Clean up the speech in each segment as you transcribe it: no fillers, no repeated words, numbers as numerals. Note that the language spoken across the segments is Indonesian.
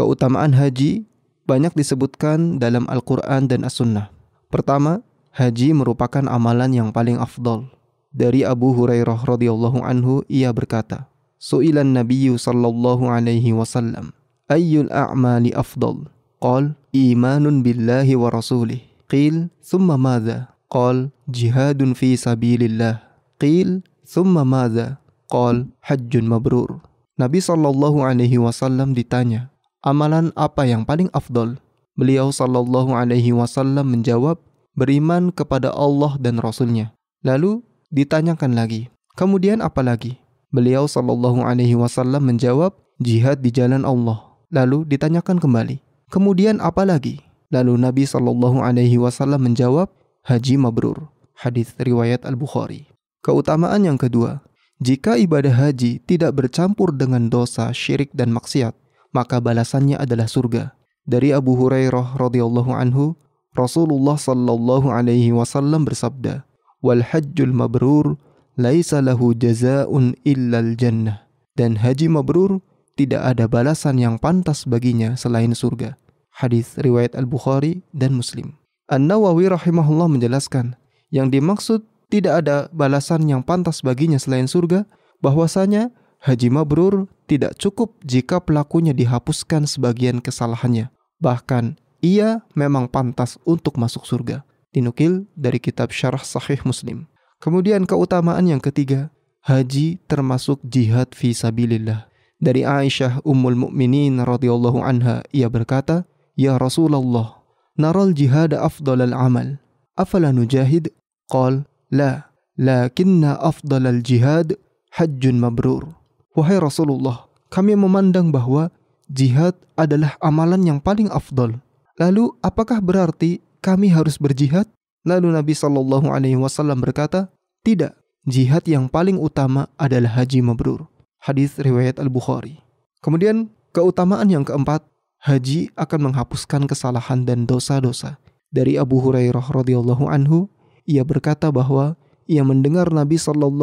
Keutamaan haji banyak disebutkan dalam Al-Quran dan As-Sunnah. Pertama, haji merupakan amalan yang paling afdal. Dari Abu Hurairah radhiyallahu anhu, ia berkata, Su'ilan Nabiyyu sallallahu alaihi wasallam, Ayyul a'mali afdal? Qal, imanun billahi wa rasulih. Qil, thumma madha? Qal, jihadun fi sabilillah. Qil, thumma madha? Qal, hajjun mabrur. Nabi sallallahu alaihi wasallam ditanya, amalan apa yang paling afdal? Beliau sallallahu alaihi wasallam menjawab, beriman kepada Allah dan Rasulnya. Lalu ditanyakan lagi, kemudian apa lagi? Beliau sallallahu alaihi wasallam menjawab, jihad di jalan Allah. Lalu ditanyakan kembali, kemudian apa lagi? Lalu Nabi sallallahu alaihi wasallam menjawab, haji mabrur. Hadis riwayat Al-Bukhari. Keutamaan yang kedua, jika ibadah haji tidak bercampur dengan dosa, syirik dan maksiat, maka balasannya adalah surga. Dari Abu Hurairah radhiyallahu anhu, Rasulullah sallallahu alaihi wasallam bersabda, "Wal hajjul mabrur laisa lahu jazaa'un illal jannah." Dan haji mabrur tidak ada balasan yang pantas baginya selain surga. Hadis riwayat Al-Bukhari dan Muslim. An-Nawawi rahimahullah menjelaskan, yang dimaksud tidak ada balasan yang pantas baginya selain surga, bahwasanya haji mabrur tidak cukup jika pelakunya dihapuskan sebagian kesalahannya. Bahkan, ia memang pantas untuk masuk surga. Dinukil dari kitab Syarah Sahih Muslim. Kemudian keutamaan yang ketiga, haji termasuk jihad fi sabilillah. Dari Aisyah Ummul Mukminin radhiyallahu anha, ia berkata, Ya Rasulullah, naral jihad afdalal amal. Afala nujahid? Qal, la, lakinna afdalal jihad hajjun mabrur. Wahai Rasulullah, kami memandang bahwa jihad adalah amalan yang paling afdal. Lalu, apakah berarti kami harus berjihad? Lalu Nabi SAW berkata, tidak, jihad yang paling utama adalah haji mabrur. Hadis riwayat Al-Bukhari. Kemudian, keutamaan yang keempat, haji akan menghapuskan kesalahan dan dosa-dosa. Dari Abu Hurairah radhiyallahu anhu, ia berkata bahwa ia mendengar Nabi SAW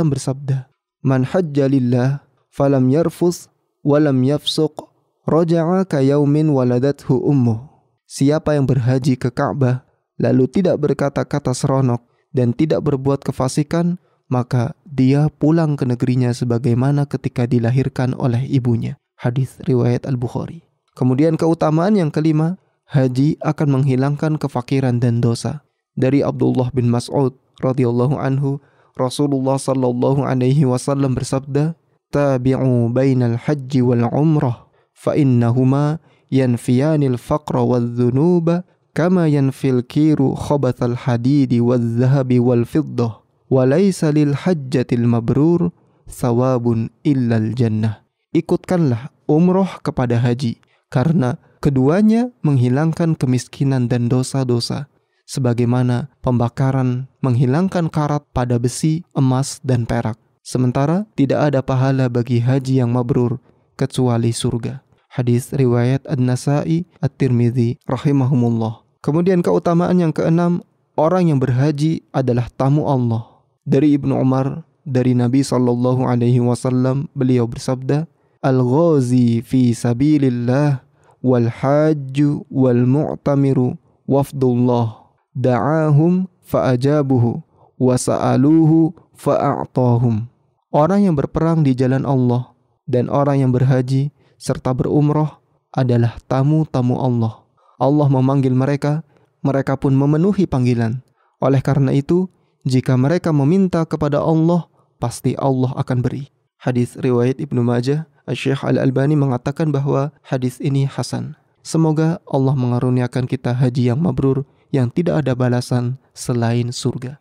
bersabda, Man hajja lillah falam yarfus walam yafsuq raja'a ka yaumin waladathu ummuh. Siapa yang berhaji ke Ka'bah lalu tidak berkata-kata seronok dan tidak berbuat kefasikan, maka dia pulang ke negerinya sebagaimana ketika dilahirkan oleh ibunya. Hadis riwayat Al-Bukhari. Kemudian keutamaan yang kelima, haji akan menghilangkan kefakiran dan dosa. Dari Abdullah bin Mas'ud radhiyallahu anhu, Rasulullah sallallahu alaihi wasallam bersabda, Tabi'u bainal hajji wal umrah, fa innahuma yanfiyanil faqra wal dhunuba, kama yanfil kiru khabathal hadidi wal zahabi wal fiddah, wa laysa lil hajjatil mabrur thawabun illal jannah. Ikutkanlah umrah kepada haji, karena keduanya menghilangkan kemiskinan dan dosa-dosa, sebagaimana pembakaran menghilangkan karat pada besi, emas, dan perak. Sementara tidak ada pahala bagi haji yang mabrur kecuali surga. Hadis riwayat An-Nasa'i, At-Tirmidzi rahimahumullah. Kemudian keutamaan yang keenam, orang yang berhaji adalah tamu Allah. Dari Ibnu Umar, dari Nabi SAW, beliau bersabda, Al-ghazi fi sabilillah wal hajju wal mu'tamiru wafdullah. Da'ahum fa'ajabuhu wa sa'aluhu fa'a'tahum. Orang yang berperang di jalan Allah dan orang yang berhaji serta berumrah adalah tamu-tamu Allah. Allah memanggil mereka, mereka pun memenuhi panggilan. Oleh karena itu, jika mereka meminta kepada Allah, pasti Allah akan beri. Hadis riwayat Ibnu Majah. Syekh Al-Albani mengatakan bahwa hadis ini hasan. Semoga Allah mengaruniakan kita haji yang mabrur yang tidak ada balasan selain surga.